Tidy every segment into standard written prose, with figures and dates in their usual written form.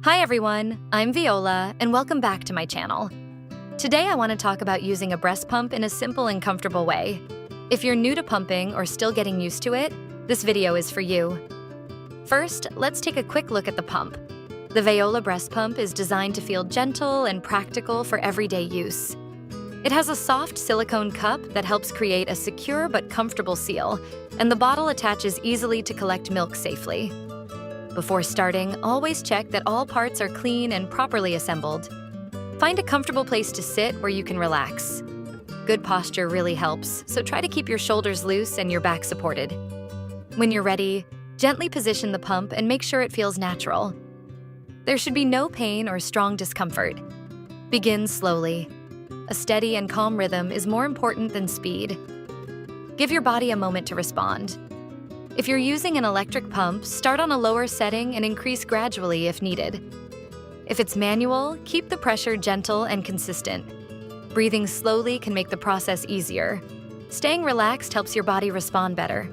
Hi everyone, I'm Veola, and welcome back to my channel. Today I want to talk about using a breast pump in a simple and comfortable way. If you're new to pumping or still getting used to it, this video is for you. First, let's take a quick look at the pump. The Veola Breastpump is designed to feel gentle and practical for everyday use. It has a soft silicone cup that helps create a secure but comfortable seal, and the bottle attaches easily to collect milk safely. Before starting, always check that all parts are clean and properly assembled. Find a comfortable place to sit where you can relax. Good posture really helps, so try to keep your shoulders loose and your back supported. When you're ready, gently position the pump and make sure it feels natural. There should be no pain or strong discomfort. Begin slowly. A steady and calm rhythm is more important than speed. Give your body a moment to respond. If you're using an electric pump, start on a lower setting and increase gradually if needed. If it's manual, keep the pressure gentle and consistent. Breathing slowly can make the process easier. Staying relaxed helps your body respond better.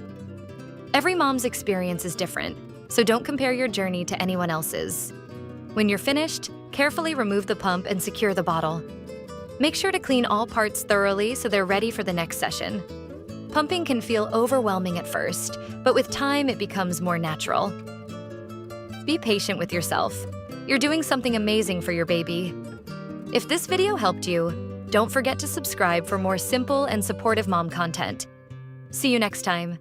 Every mom's experience is different, so don't compare your journey to anyone else's. When you're finished, carefully remove the pump and secure the bottle. Make sure to clean all parts thoroughly so they're ready for the next session. Pumping can feel overwhelming at first, but with time it becomes more natural. Be patient with yourself. You're doing something amazing for your baby. If this video helped you, don't forget to subscribe for more simple and supportive mom content. See you next time.